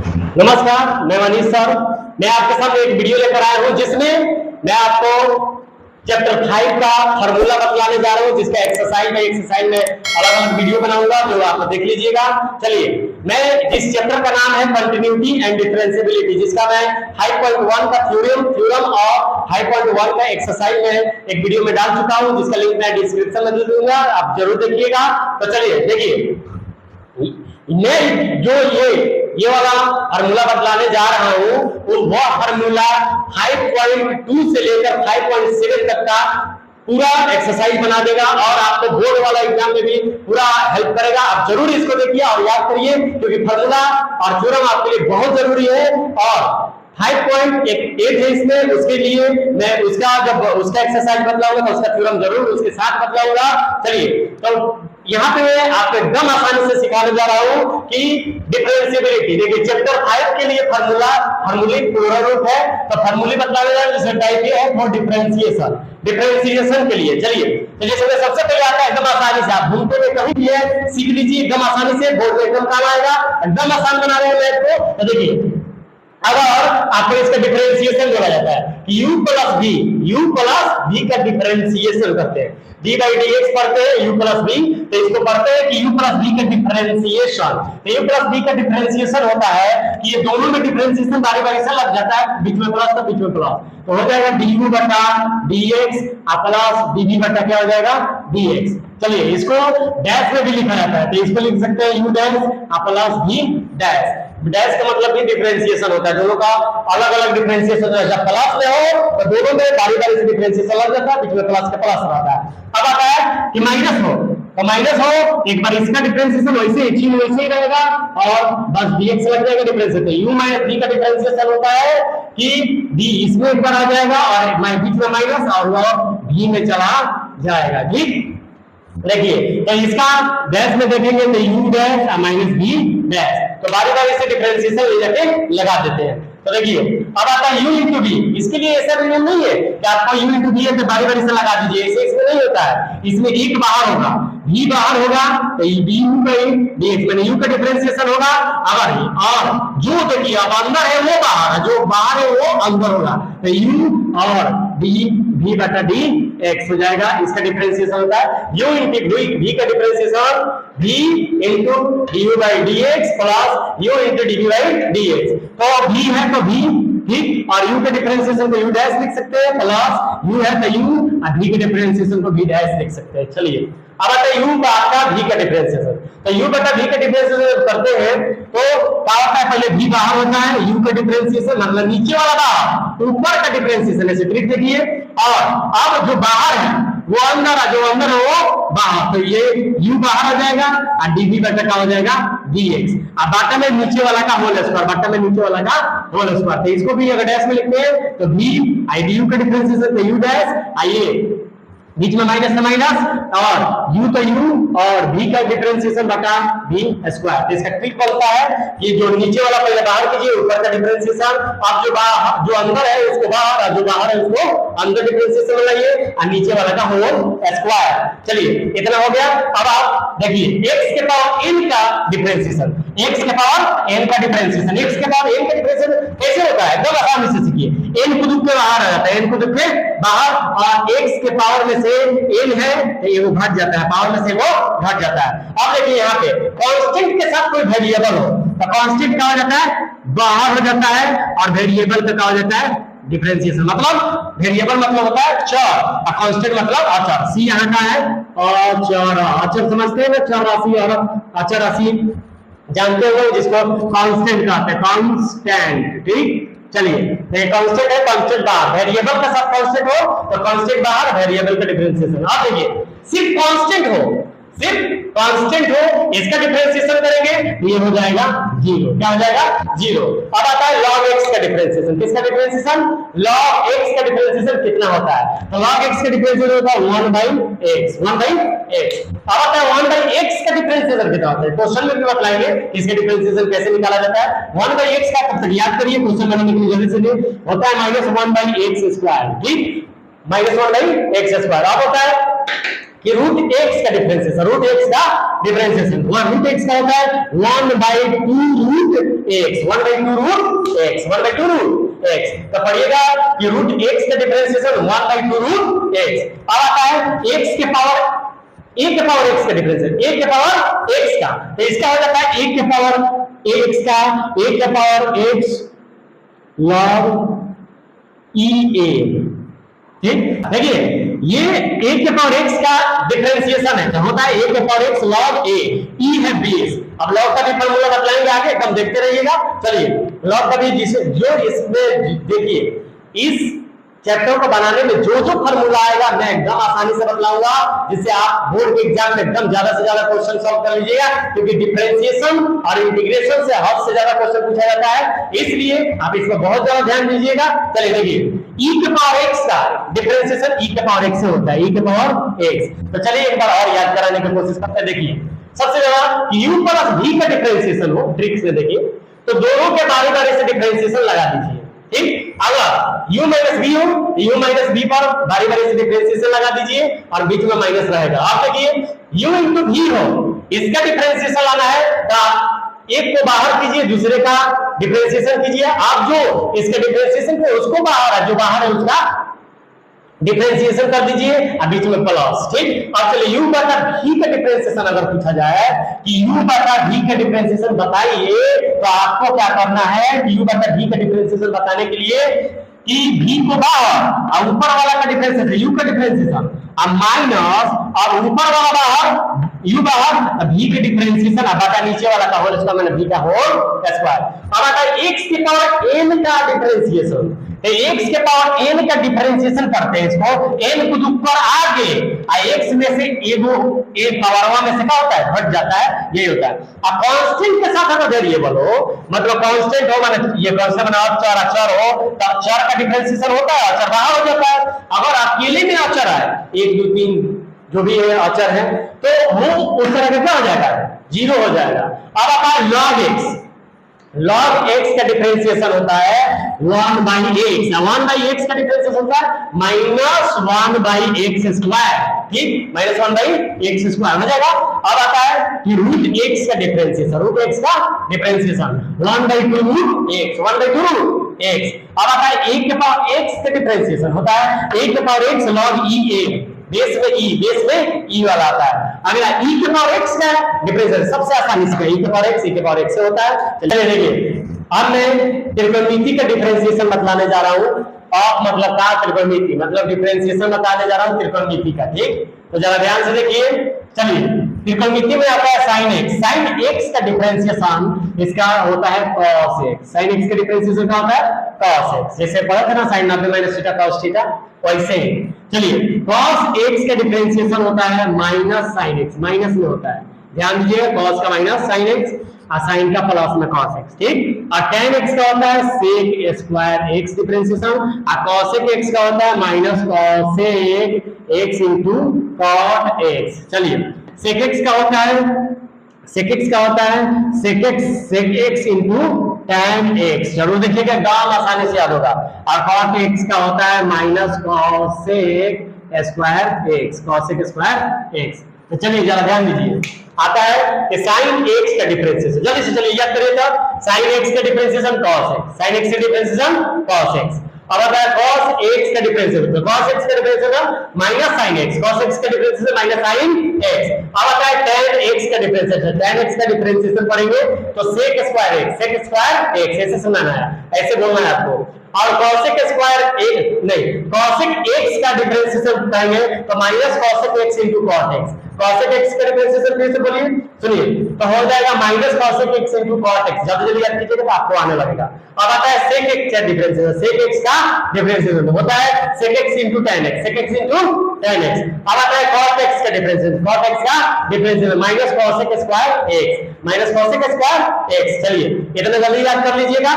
नमस्कार, मैं मनीष सर। मैं आपके सामने एक वीडियो लेकर आया हूं जिसमें मैं आपको चैप्टर 5 का फार्मूला बतलाने जा रहा हूं, जिसका एक्सरसाइज में अलग अलग वीडियो बनाऊंगा, जो आप देख लीजिएगा। चलिए, मैं जिस चैप्टर का नाम है कंटिन्यूटी एंड डिफरेंशिएबिलिटी, जिसका मैं 5.1 का थ्योरम और 5.1 का एक्सरसाइज में एक वीडियो में डाल चुका हूं, जिसका लिंक मैं डिस्क्रिप्शन में दे दूंगा, आप जरूर देखिएगा। तो चलिए देखिए, मैं जो ये वाला फार्मूला बतलाने जा रहा हूं, वह फार्मूला 5.2 से लेकर 5.7 तक का पूरा एक्सरसाइज बना देगा और आपको बोर्ड वाला एग्जाम में भी पूरा हेल्प करेगा। आप जरूर इसको देखिए और याद करिए, क्योंकि फार्मूला और थ्योरम आपके लिए बहुत जरूरी है। और 5.8 है इसमें, उसके लिए मैं जब उसका एक्सरसाइज बतलाऊंगा तो उसका थ्योरम जरूर उसके साथ बतलाऊंगा। चलिए, तो यहाँ पे मैं आपको एकदम आसानी से सिखाने जा रहा हूँ कि डिफरेंशिएबिलिटी। देखिए, चैप्टर 5 के लिए फार्मूले प्लूरल रूप है, तो फार्मूले बतलाने जा रहा हूं, जिसका टाइप ये है फॉर डिफरेंशिएशन के लिए। चलिए सबसे पहले आता है एकदम आसानी से, आप भूलते हुए कहीं भी है सीख लीजिए एकदम आसानी से, बोर्ड में एकदम काम आएगा। एकदम आसान बना रहे हैं मैथ को। तो देखिए, अगर आपको इसका डिफरेंशिएशन बोला जाता है कि u प्लस v का डिफरेंशिएशन करते हैं, d बाई dx पढ़ते हैं u प्लस v, तो इसको पढ़ते हैं कि u प्लस v का डिफरेंशिएशन। तो u प्लस v का डिफरेंशिएशन होता है कि ये दोनों में डिफरेंशिएशन बारी बारी से लग जाता है, बीच में प्लस तो बीच में प्लस, तो हो जाएगा du बटा dx प्लस dv बटा क्या हो जाएगा dx। चलिए, इसको डैश में भी लिखा जाता है, तो इसको लिख सकते हैं u dash plus v dash. Dash का मतलब भी डिफरेंशिएशन होता है, दोनों का अलग अलग डिफरेंशिएशन होता है। जब प्लस में हो तो दोनों में बारी बारी से डिफरेंशिएशन लग जाता है, बीच में प्लस का प्लस रहता है। अब आता है कि माइनस हो, तो माइनस हो एक बार इसका डिफरेंशिएशन वैसे ही चिन्ह वैसे ही रहेगा और बस dx लग जाएगा डिफरेंशिएशन। u माइनस v का डिफरेंशिएशन होता है कि d इसमें एक बार आ जाएगा और बीच में माइनस और वो v में चला जाएगा। ठीक, देखिए, तो इसका डैश में देखेंगे तो u डैश और माइनस v डैश, तो बारी बारी से डिफरेंशिएशन ले जाके लगा देते हैं। तो देखिए, अब आता है u इंटू v। इसके लिए ऐसा नियम नहीं है कि आपको u इंटू v है तो बारी बारी से लगा दीजिए, ऐसे इसमें नहीं होता है। इसमें एक बाहर होगा, v बाहर होगा, तो du बाई dx माने u का डिफरेंशिएशन होगा। अगर और जो देखिए अब अंदर है वो बाहर है, जो बाहर है वो अंदर होगा, तो u और v बटा dx हो जाएगा। इसका डिफरेंशिएशन होता है u इंटू v का differentiation v into du by dx plus u into dv by dx। तो v है तो v, ठीक, और u के डिफरेंशिएशन को u डैश लिख सकते हैं, प्लस u है तो u और v के डिफरेंशिएशन को v डैश लिख सकते हैं। चलिए, अब आता है u बटा v का डिफरेंशिएशन। तो u बटा v का डिफरेंशिएशन करते हैं तो क्या होता है, पहले v बाहर होता है, u का डिफरेंशिएशन मतलब नीचे वाला बाहर, ऊपर का डिफरेंशिएशन ऐसे ट्रिक देखिए। और अब जो बाहर है वो अंदर है, जो अंदर है वो बाहर, तो ये u बाहर आ जाएगा और dv बटा का हो जाएगा dx। अब बाटा में नीचे वाला का होल स्क्वायर, बाटा में नीचे वाला का होल स्क्वायर, तो इसको भी अगर डैश में लिखते हैं तो v आई du का डिफरेंशिएशन तो u डैश, आइए बीच में माइनस से माइनस और u तो u और v का डिफरेंशिएशन बटा v स्क्वायर। तो इसका ट्रिक बोलता है कि जो नीचे वाला पहले बाहर कीजिए, ऊपर का डिफरेंशिएशन, अब जो अंदर है उसको बाहर और जो बाहर है उसको अंदर डिफरेंशिएशन लगाइए और नीचे वाला का होल स्क्वायर। चलिए, इतना हो गया। अब आप देखिए x के पावर n का डिफरेंशिएशन, x के पावर n का डिफरेंशिएशन, x के पावर n का डिफरेंशिएशन कैसे होता है, एकदम आसानी से सीखिए। n को दुख के बाहर आ जाता है, n को दुख के बाहर, और x के पावर में से n है तो ये वो घट जाता है, पावर में से वो घट जाता है। अब देखिए, यहाँ पे कांस्टेंट के साथ कोई वेरिएबल हो तो कांस्टेंट क्या हो जाता है, बाहर हो जाता है, और वेरिएबल का क्या हो जाता है, डिफरेंशिएशन। मतलब वेरिएबल मतलब होता है चर और कांस्टेंट मतलब अचर। सी यहाँ का है अचर, अचर समझते हैं ना, चर राशि और अचर राशि जानते हो, जिसको कांस्टेंट कहते हैं, कांस्टेंट। ठीक, चलिए, ये कांस्टेंट है, कांस्टेंट बाहर, वेरिएबल के साथ कांस्टेंट हो तो कांस्टेंट बाहर, वेरिएबल का डिफरेंशिएशन। अब देखिए, सिर्फ कांस्टेंट हो इसका डिफरेंशिएशन करेंगे ये हो जाएगा 0। क्या हो जाएगा, 0। अब आता है log x का डिफरेंशिएशन। किसका डिफरेंशिएशन, log x का डिफरेंशिएशन कितना होता है, तो log x का डिफरेंशिएशन होता है 1/x। अब आता है 1/x का डिफरेंशिएशन कितना होता है, क्वेश्चन में भी बतलाएंगे इसका डिफरेंशिएशन कैसे निकाला जाता है। 1/x का तब तक याद करिए, क्वेश्चन बनाने के लिए जल्दी से होता है -1/x²। ठीक, -1/x²। अब होता है कि रूट एक्स का डिफरेंशिएशन, रूट एक्स का डिफरेंशिएशन, रूट एक्स का होता है 1/2 root x, 1/2 root x, 1/2 root x. तो पढ़िएगा कि रूट एक्स का डिफरेंशिएशन 1/2 रूट एक्स। अब आता है एक्स के पावर a के पावर x का डिफरेंशिएशन, a के पावर x का, तो इसका हो जाता है a के पावर x का, a के पावर x log EA। ठीक, देखिए ये a के पावर x का डिफरेंशिएशन है, तो होता है a के power x log a, e है बेस। अब लॉग का भी फॉर्मूला बतलाएंगे आगे, एकदम देखते रहिएगा। चलिए लॉग का भी जिसे जो इसमें देखिए, इस चैप्टर को बनाने में जो जो फॉर्मूला आएगा मैं एकदम आसानी से बतलाऊंगा, जिससे आप बोर्ड के एग्जाम में एकदम ज्यादा से ज्यादा क्वेश्चन सॉल्व कर लीजिएगा, क्योंकि डिफरेंशिएशन और इंटीग्रेशन से हद से ज्यादा क्वेश्चन पूछा जाता है, इसलिए आप इसमें बहुत ज्यादा ध्यान दीजिएगा। चलिए देखिए e के पावर x का डिफरेंशिएशन e के पावर x से होता है, e के पावर x। तो चलिए एक बार और याद कराने की कोशिश करते हैं। देखिए सबसे ज्यादा u प्लस v का डिफरेंशिएशन हो, ट्रिक से देखिए, तो दोनों के बारी बारी से डिफरेंशिएशन लगा दीजिए। ठीक, अगर u माइनस v हो, u माइनस v पर बारी बारी से डिफरेंशिएशन लगा दीजिए और बीच में माइनस रहेगा। आप देखिए u इंटू v हो, इसका डिफरेंशिएशन लाना है तो आप एक को बाहर कीजिए, दूसरे का डिफरेंशिएशन कीजिए। आप जो इसके डिफरेंशिएशन को उसको बाहर, जो बाहर है उसका डिफरेंशिएशन कर दीजिए और बीच में प्लस। ठीक, अब चलिए u बटा v का डिफरेंशिएशन अगर पूछा जाए कि u बटा v का डिफरेंशिएशन बताइए, तो आपको क्या करना है कि u बटा v का डिफरेंशिएशन बताने के लिए कि v को बाहर और ऊपर वाला का डिफरेंशिएशन u का डिफरेंशिएशन और माइनस और ऊपर वाला बाहर u बाहर v के डिफरेंशिएशन और बटा नीचे वाला का होल स्क्वायर मैंने v का होल स्क्वायर। अब आता है x की पावर n का डिफरेंशिएशन, x के पावर n का डिफरेंशिएशन करते हैं इसको, n कुछ ऊपर आगे और x में से एगो a पावरवा में से क्या होता है घट जाता है, यही होता है। अब कांस्टेंट के साथ अगर वेरिएबल हो, मतलब कांस्टेंट हो माने ये कांस्टेंट बना अचर हो, तो अचर का डिफरेंशिएशन होता है, अचर बाहर हो जाता है। अगर अकेले में अचर है 1 2 3 जो भी है अचर है, तो वो उस तरह का क्या हो जाएगा, 0 हो जाएगा। अब आता है log x, log x का डिफरेंशिएशन होता है 1/x, 1/x का डिफरेंशिएशन होता है -1/x स्क्वायर। ठीक, -1/x स्क्वायर हो जाएगा। अब आता है कि रूट x का डिफरेंशिएशन, रूट x का differentiation 1/2 root x, 1/2 root x। अब आता है a के पावर x का डिफरेंशिएशन होता है a के power x log EA, base में e वाला आता है। अगला e के पावर x का डिफरेंशिएशन सबसे आसानी से e के पावर x, e के पावर x से होता है। चलिए देखिए अब मैं त्रिकोणमिति का डिफरेंशिएशन बतलाने जा रहा हूं। ऑफ मतलब का, त्रिकोणमिति मतलब डिफरेंशिएशन बताने जा रहा हूं त्रिकोणमिति का। ठीक, तो जरा ध्यान से देखिए। चलिए त्रिकोणमिति में आता है sin x, sin x का डिफरेंशिएशन इसका होता है cos x, sin x का डिफरेंशिएशन क्या होता है cos x, जैसे पढ़ा था ना sin 90 - θ cos θ, वैसे ही। चलिए cos x का डिफरेंशिएशन होता है माइनस sin x, माइनस में होता है, ध्यान दीजिए cos का माइनस sin x और sin का प्लस में cos x। ठीक, और tan x का होता है sec स्क्वायर x डिफरेंशिएशन और cosec x का होता है minus cosec x into cot x। चलिए sec x का होता है sec x का होता है sec x into tan x, जरूर देखिएगा एकदम आसानी से याद होगा। और cot x का होता है minus cosec square x, cosec square x। तो चलिए जरा ध्यान दीजिए, आता है कि sin x का डिफरेंशिएशन, जल्दी से चलिए याद करिए। तब sin x का differentiation cos x, sin x का डिफरेंशिएशन cos x। अब आता है cos x का डिफरेंशिएशन, तो cos x का differentiation minus sin x, cos x का डिफरेंशिएशन माइनस sin x। अब आता है tan x का डिफरेंशिएशन, tan x का डिफरेंशिएशन पढ़ेंगे तो sec square x, sec square x, ऐसे सुनाना है, ऐसे बोलना है आपको। और cosec स्क्वायर x नहीं, cosec x का डिफरेंशिएशन करेंगे तो minus cosec x into cot x, cosec x का डिफरेंशिएशन फिर से बोलिए, सुनिए, तो हो जाएगा minus cosec x into cot x। जल्दी जल्दी याद कीजिएगा तो आपको आने लगेगा। अब आता है sec x का डिफरेंशिएशन, sec x का डिफरेंशिएशन होता है sec x into tan x, sec x into tan x। अब आता है cot x का डिफरेंशिएशन, cot x का differentiation minus cosec square x, minus cosec square x। चलिए इतना जल्दी याद कर लीजिएगा।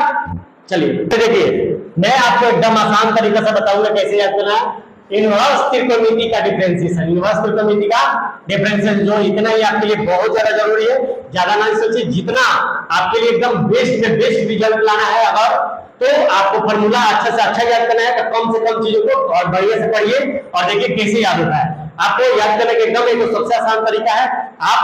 चलिए देखिए मैं आपको एकदम आसान तरीके से बताऊंगा कैसे याद करना है। इनवर्स त्रिकोणमिति का डिफरेंशिएशन, इनवर्स त्रिकोणमिति का डिफरेंशिएशन जो इतना ही आपके लिए बहुत ज्यादा जरूरी है, ज्यादा ना सोचिए, जितना आपके लिए एकदम बेस्ट से बेस्ट रिजल्ट लाना है अगर तो आपको फॉर्मूला अच्छा से अच्छा याद करना है तो कम से कम चीजों को और बढ़िया से पढ़िए और देखिए कैसे याद होता है। आपको याद करने का एकदम एक सबसे आसान तरीका है, आप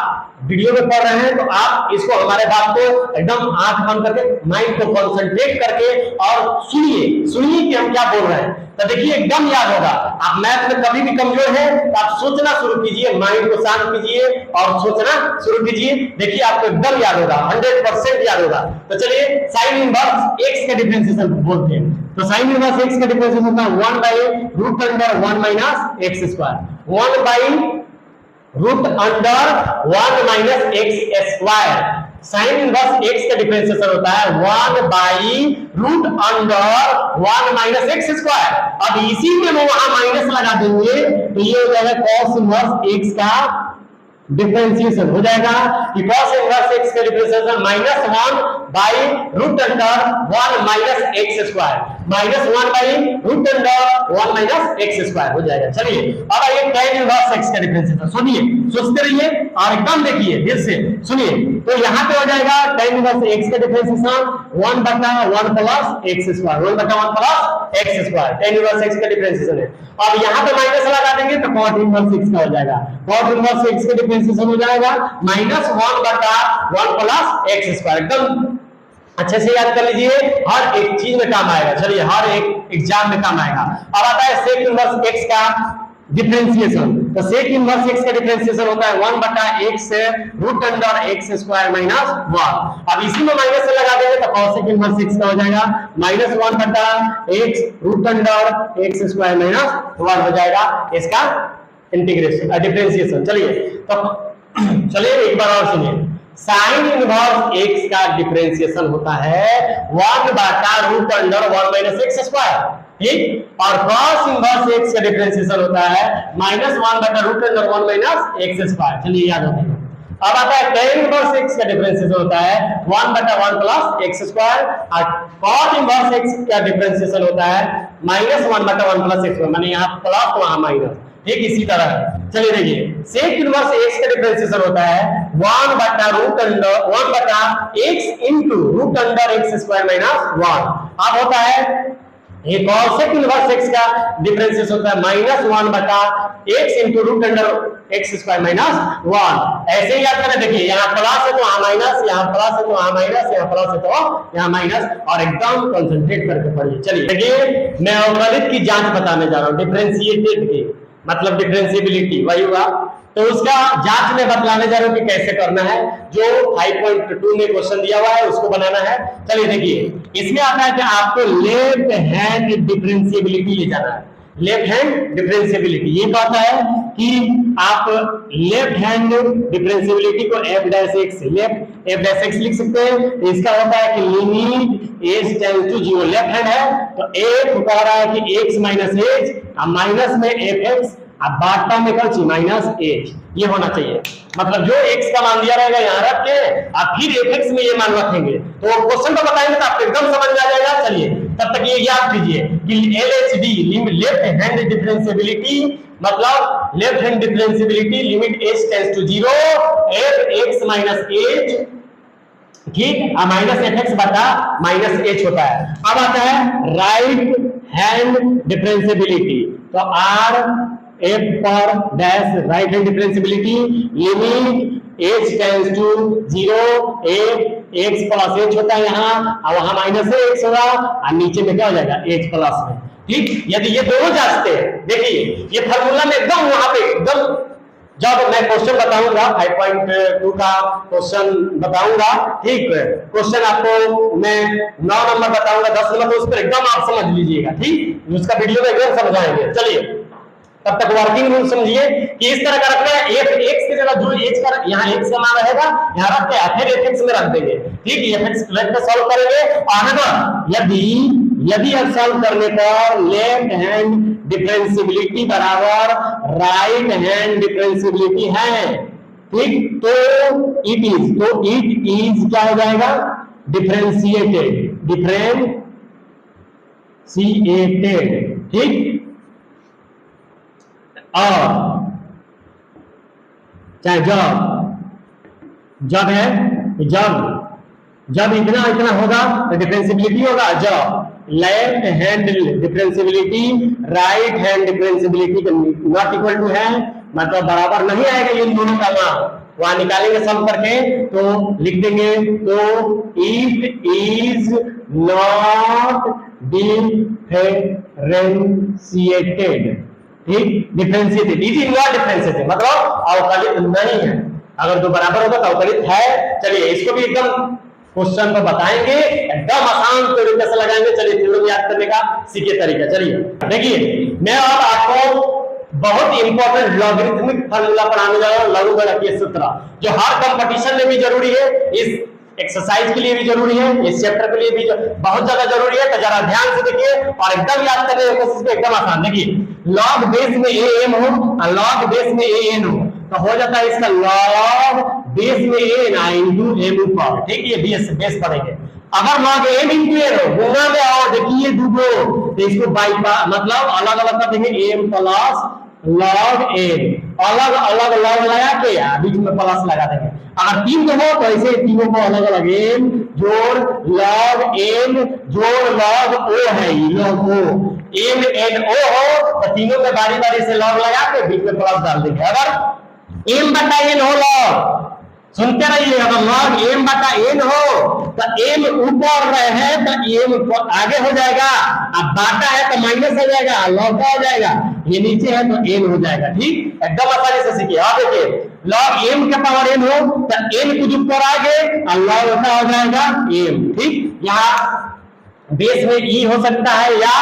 वीडियो में पढ़ रहे हैं तो आप इसको हमारे बात को एकदम आंख बंद करके माइंड को कंसंट्रेट करके और सुनिए कि हम क्या बोल रहे हैं, तो देखिए एकदम याद होगा। आप मैथ में कभी भी कमजोर है तो आप सोचना शुरू कीजिए, माइंड को शांत कीजिए और सोचना शुरू कीजिए, देखिए आपको एकदम याद होगा, 100% याद होगा। तो चलिए साइन इनवर्स x का डिफरेंशिएशन बोलते हैं। तो साइन इनवर्स x का डिफरेंशिएशन होता है 1/√1 minus x square, 1/√1 - x square. Sine inverse x का डिफरेंशिएशन होता है 1/√1 - x स्क्वायर। अब इसी में वो वहां माइनस लगा देंगे तो ये हो जाएगा cos इनवर्स x का डिफरेंशिएशन हो जाएगा कि cos इनवर्स x का differentiation -1/√1 - x square, -1/√1 - x square हो जाएगा। चलिए अब आइए tan इनवर्स x का डिफरेंशिएशन, सुनिए, सोचते रहिए और एकदम देखिए, दिल से सुनिए। तो यहां पे हो जाएगा tan इनवर्स x का differentiation 1/1 + x square, 1/1 + x square tan inverse x का डिफरेंशिएशन है। अब यहां पे माइनस लगा देंगे तो cot इनवर्स x का हो जाएगा, cot इनवर्स x का डिफरेंशिएशन हो जाएगा -1/1 + x स्क्वायर। एकदम अच्छे से याद कर लीजिए, हर एक चीज में काम आएगा। चलिए हर एक एग्जाम में काम आएगा। अब आता है सेक इनवर्स x का डिफरेंशिएशन। तो सेक इनवर्स x का डिफरेंशिएशन होता है 1/x√x स्क्वायर -1। अब इसी में माइनस से लगा देंगे तो cosec इनवर्स x का हो जाएगा -1/x√x स्क्वायर -1 हो जाएगा इसका इंटीग्रेशन डिफरेंशिएशन। चलिए तो चलिए एक बार और सुनिए, साइन इनवर्स x का डिफरेंशिएशन होता है 1/√1 - x स्क्वायर, ठीक, और cos इनवर्स x का डिफरेंशिएशन होता है -1/√1 - x स्क्वायर। चलिए याद हो गया। अब आता है tan इनवर्स x का डिफरेंशिएशन होता है 1/1 + x स्क्वायर और cos इनवर्स x का डिफरेंशिएशन होता है -1/1 + x स्क्वायर, माने यहां प्लस वहां माइनस, ठीक इसी तरह। चलिए देखिए सेक इनवर्स x का डिफरेंशिएशन होता है 1/x * x स्क्वायर -1। अब होता है ये cosec इनवर्स x का डिफरेंशिएशन होता है -1/x * x स्क्वायर -1। ऐसे ही याद करें, देखिए यहाँ प्लस है तो वहां माइनस, यहाँ प्लस है तो वहां माइनस, यहाँ प्लस है तो यहाँ माइनस, और एकदम कंसंट्रेट करके पढ़िए। चलिए देखिए मैं अवकलित की जांच बताने जा रहा हूँ, डिफरेंशिएटेड की मतलब डिफरेंशिएबिलिटी वही हुआ, तो उसका जांच में बतलाने जा रहा हूं कि कैसे करना है। जो 5.2 में क्वेश्चन दिया हुआ है उसको बनाना है। चलिए देखिए इसमें आता है कि आपको लेफ्ट हैंड डिफरेंशिएबिलिटी ले जाना है। लेफ्ट हैंड डिफरेंशिएबिलिटी ये कहता है कि आप लेफ्ट हैंड डिफरेंशिएबिलिटी को f'(x) लिख सकते हैं। इसका होता है कि limit h tends to 0, left hand है तो f कह रहा है कि x - h, अब माइनस में fx, अब बाटा में कल -h, ये होना चाहिए। मतलब जो x का मान दिया रहेगा यहाँ रख के अब फिर fx में ये मान रखेंगे तो क्वेश्चन को बताएंगे तो आपको एकदम समझ में आ जाएगा। चलिए तब तक ये याद कीजिए कि LHD लेफ्ट हैंड डिफरेंशिएबिलिटी मतलब left hand differentiability limit h tends to 0 fx - h, ठीक, -fx बटा -h होता है। अब आता है राइट हैंड डिफरेंशिएबिलिटी, तो r f पर dash right hand differentiability limit h tends to 0 x + h होता है यहाँ, और वहां -x होगा और नीचे में क्या हो जाएगा h प्लस में, ठीक। यदि ये दोनों जांचते हैं, देखिए ये फार्मूला में एकदम वहां पे एकदम, जब मैं क्वेश्चन बताऊंगा 5.2 का क्वेश्चन बताऊंगा, ठीक, क्वेश्चन आपको मैं 9 नंबर बताऊंगा, 10 नंबर, तो उस पर एकदम आप समझ लीजिएगा, ठीक, उसका वीडियो में एकदम समझाएंगे। चलिए तब तक वर्किंग रूल समझिए कि इस तरह का रखना है, f(x) की जगह जो h का यहाँ x का मान रहेगा यहाँ रख के फिर fx में रख देंगे, ठीक, fx रख के सॉल्व करेंगे। और यदि आप सॉल्व करने पर लेफ्ट हैंड डिफरेंशिएबिलिटी बराबर राइट हैंड डिफरेंशिएबिलिटी है, ठीक, तो इट इज क्या हो जाएगा, डिफरेंशिएटेड, ठीक। और चाहे जब है, जब इतना होगा तो डिफरेंशिएबिलिटी होगा, जब left hand differentiability right hand differentiability not equal to है मतलब बराबर नहीं आएगा इन दोनों का मान, वहां निकालेंगे सम करके तो लिख देंगे, तो इफ इज नॉट डिफरेंशिएटेड, ठीक, differentiated, it is not differentiated मतलब अवकलित नहीं है, अगर दो बराबर होगा तो अवकलित है। चलिए इसको भी एकदम क्वेश्चन को बताएंगे, एकदम आसान तरीके से लगाएंगे। चलिए थ्योरम याद करने का सीखे तरीका। चलिए देखिए, मैं अब आपको बहुत इंपॉर्टेंट लॉगरिथमिक फार्मूला पढ़ाने जा रहा हूं, लघुगणकीय सूत्र, जो हर कंपटीशन में भी जरूरी है, इस एक्सरसाइज के लिए भी जरूरी है, इस चैप्टर के लिए भी बहुत ज्यादा जरूरी है। तो जरा ध्यान से देखिए और एकदम याद करने की कोशिश कीजिए, एकदम आसान। देखिए लॉग बेस में ए एम हो और लॉग बेस में ए एन हो, तो हो जाता है इसका लॉग बेस में ए ना इंटू एम ऊपर, ठीक, ये बेस पड़ेंगे। अगर लॉग एम इंटू एन हो, गुना में आओ, देखिए दूगो, तो इसको बाई मतलब अलग अलग कर देंगे, एम प्लस लॉग एम, अलग अलग लॉग लगा के बीच में प्लस लगा देंगे। अगर तीन को हो तो ऐसे तीनों को अलग अलग, एम जोड़ लॉग एम जोड़ लॉग ओ है, log O M N O हो तो तीनों में बारी बारी से लॉग लगा के बीच में प्लस डाल देंगे। अगर एम बटा एन हो लॉग, सुनते रहिए, अगर लॉग एम बटा एन हो तो एम ऊपर रहे तो एम आगे हो जाएगा, अब बाटा है तो माइनस हो जाएगा, लॉग का हो जाएगा, ये नीचे है तो एन हो जाएगा, ठीक, एकदम आसानी से सीखिए। आप देखिए लॉग एम के पावर एन हो तो एन कुछ ऊपर आगे और लॉग का हो जाएगा एम, ठीक। यहाँ बेस में ई हो सकता है या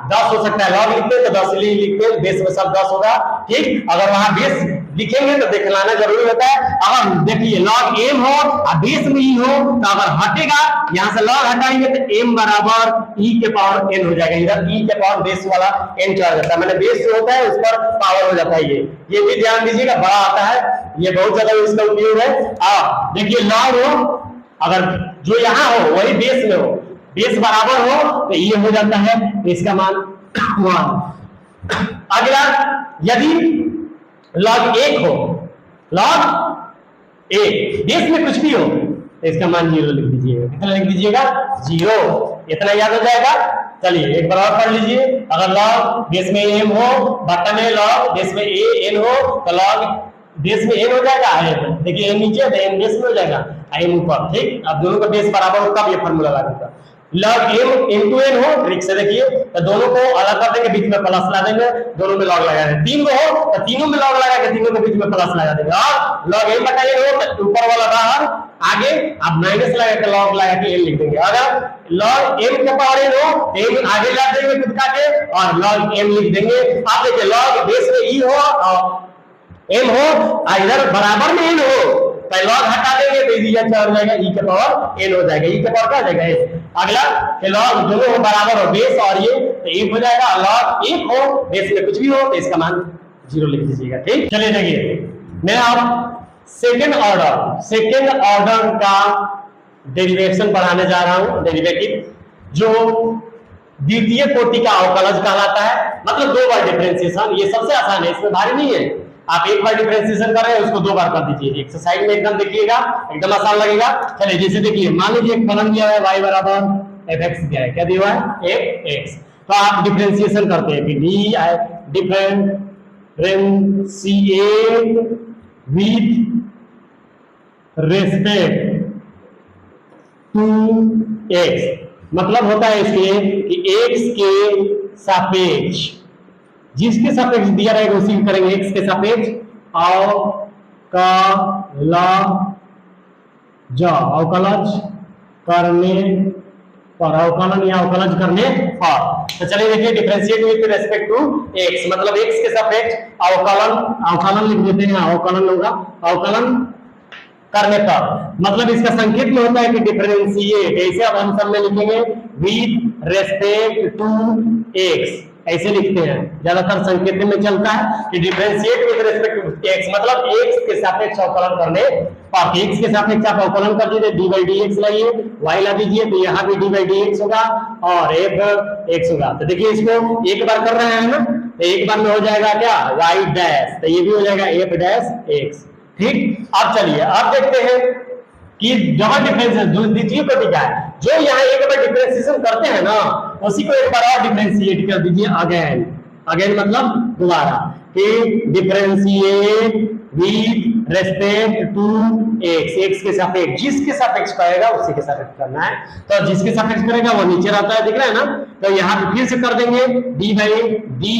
10 हो सकता है, लॉग लिखते तो 10 लिखते, बेस में सब 10 होगा, ठीक। अगर वहां बेस लिखेंगे तो दिखलाना जरूरी होता है। अगर देखिए लॉग एम हो और बेस में ई हो तो अगर हटेगा, यहां से लॉग हटाएंगे तो एम बराबर ई के पावर एन हो जाएगा, इधर ई के पावर बेस वाला एन चला जाता है, मैंने बेस जो होता है उस पर पावर हो जाता है। ये भी ध्यान दीजिएगा, बड़ा आता है, ये बहुत ज्यादा इसका उपयोग है। देखिए लॉग हो, अगर जो यहाँ हो वही बेस में हो, बेस बराबर हो तो ये हो जाता है, इसका मान 1। अगला यदि लॉग 1 हो, लॉग 1 बेस में कुछ भी हो तो इसका मान 0 लिख दीजिएगा। कितना लिख दीजिएगा? 0। इतना याद हो जाएगा। चलिए एक बार और पढ़ लीजिए, अगर लॉग बेस में एम हो, बटा में लॉग बेस में ए एन हो तो लॉग बेस में एन हो जाएगा, देखिए एन नीचे तो एन बेस में हो जाएगा, एन ऊपर, ठीक। अब दोनों का बेस बराबर हो तब ये फार्मूला लागू। लॉग एम इनटू एन हो, ट्रिक से देखिए, तो दोनों को अलग कर देंगे, बीच में प्लस ला देंगे, दोनों में लॉग लगा देंगे। 3 को हो तो तीनों में लॉग लगा के तीनों के बीच में प्लस लगा देंगे, और लॉग एम बटा एन हो तो ऊपर वाला बाहर, आगे अब माइनस लगा के लॉग लगा के एन लिख देंगे। अगर लॉग एम के पावर एन हो एन आगे ला देंगे खुद का के और लॉग एम लिख देंगे। आप देखिए लॉग बेस में ई हो और एम हो, इधर बराबर में एन हो, लॉग हटा देंगे तो इधर चढ़ जाएगा, ई के पावर एन हो जाएगा, ई के पावर क्या हो जाएगा एन। अगला कि लॉग दोनों हो बराबर हो, बेस और ये तो 1 हो जाएगा, लॉग 1 हो बेस में कुछ भी हो तो इसका मान 0 लिख दीजिएगा, ठीक। चलिए देखिए, मैं अब सेकंड ऑर्डर का डेरिवेशन पढ़ाने जा रहा हूं, डेरिवेटिव, जो द्वितीय कोटि का अवकलज कहलाता है, मतलब 2 बार डिफरेंशिएशन। ये सबसे आसान है, इसमें भारी नहीं है। आप एक बार डिफरेंशिएशन कर रहे हैं उसको 2 बार कर दीजिए, एक्सरसाइज में एकदम देखिएगा, एकदम आसान लगेगा। चलिए जैसे देखिए, मान लीजिए एक फलन दिया है y बराबर fx दिया है, क्या दिया है fx, तो आप डिफरेंशिएशन करते हैं कि differentiate with respect to x, मतलब होता है इसके कि x के सापेक्ष, जिसके सापेक्ष दिया रहेगा उसी को करेंगे, x के सापेक्ष अवकलज करने पर, अवकलन या अवकलज करने पर। तो चलिए देखिए, differentiate with respect to x, मतलब x के सापेक्ष अवकलन लिख देते हैं, अवकलन होगा अवकलन करने पर, मतलब इसका संकेत में होता है कि डिफरेंशिएट, ऐसे अब हम सब में लिखेंगे विद रिस्पेक्ट टू x, ऐसे लिखते हैं, ज्यादातर संकेत में चलता है कि differentiate with respect to x, मतलब x के सापेक्ष अवकलन करने पर। x के सापेक्ष आप अवकलन कर दीजिए, d by dx लाइए, y ला दीजिए तो यहाँ भी d by dx होगा और f x होगा। तो देखिए इसको एक बार कर रहे हैं ना, तो एक बार में हो जाएगा क्या y डैश, तो ये भी हो जाएगा f डैश x, ठीक। अब चलिए अब देखते हैं कि डबल डिफरेंशिएशन द्वितीय कोटि का है, जो यहाँ एक बार डिफरेंशिएशन करते हैं ना, उसी को एक बार और डिफरेंशिएट कर दीजिए, अगेन मतलब दोबारा। कि differentiate with respect to x, x के सापेक्ष, जिसके सापेक्ष पाएगा उसी के सापेक्ष करना है। तो जिसके सापेक्ष करेगा वो नीचे रहता है, दिख रहा है ना। तो यहाँ पे फिर से कर देंगे डी बाई डी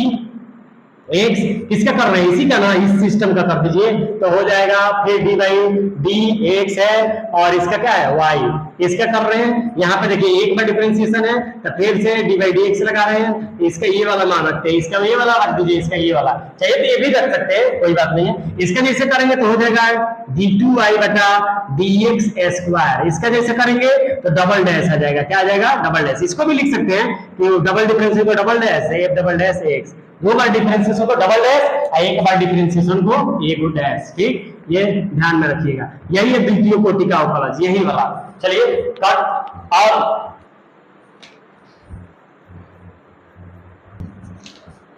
एक्स, किसका कर रहे हैं, इसी का ना, इस सिस्टम का कर दीजिए तो हो जाएगा। फिर डी बाई डी एक्स है और इसका क्या है वाई, इसका कर रहे हैं। यहाँ पे देखिए एक बार डिफरेंशिएशन है तो फिर से डी बाई डी एक्स लगा रहे हैं, इसका ये वाला मान रखते हैं, इसका ये वाला रख दीजिए, इसका ये वाला चाहिए तो ये भी रख सकते हैं, कोई बात नहीं है। इसका जैसे करेंगे तो हो जाएगा डी टू वाई बटा डी एक्स स्क्वायर, इसका जैसे करेंगे तो डबल डैश आ जाएगा, क्या आ जाएगा डबल डैश। इसको भी लिख सकते हैं कि डबल डिफरेंशिएशन को double dash F double dash x, दो बार डिफरेंशिएशन को डबल डैश और एक बार डिफरेंशिएशन को एक डैश, ठीक, ये ध्यान में रखिएगा। यही है द्वितीय कोटि का अवकलज, यही वाला। चलिए कट। और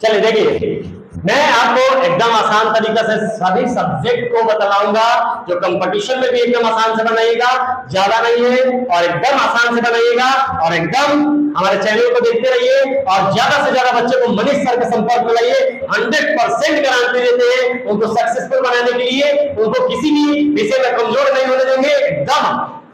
चलिए देखिए, मैं आपको एकदम आसान तरीका से सभी सब्जेक्ट को बतलाऊंगा, जो कंपटीशन में भी एकदम आसान से बनाइएगा, ज्यादा नहीं है, और एकदम आसान से बनाइएगा। और एकदम हमारे चैनल को देखते रहिए और ज्यादा से ज्यादा बच्चे को मनीष सर के संपर्क में लाइए। 100% गारंटी देते हैं उनको सक्सेसफुल बनाने के लिए, उनको किसी भी विषय में कमजोर नहीं होने देंगे, एकदम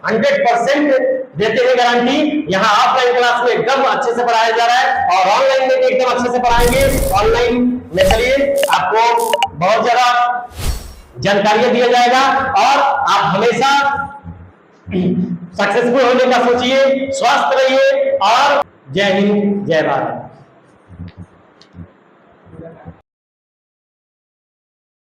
100% देते हैं गारंटी। यहाँ ऑफलाइन क्लास में एकदम अच्छे से पढ़ाया जा रहा है और ऑनलाइन में भी एकदम अच्छे से पढ़ाएंगे। ऑनलाइन में चलिए आपको बहुत ज्यादा जानकारियां दिया जाएगा और आप हमेशा सक्सेसफुल होने का सोचिए। स्वस्थ रहिए और जय हिंद जय भारत।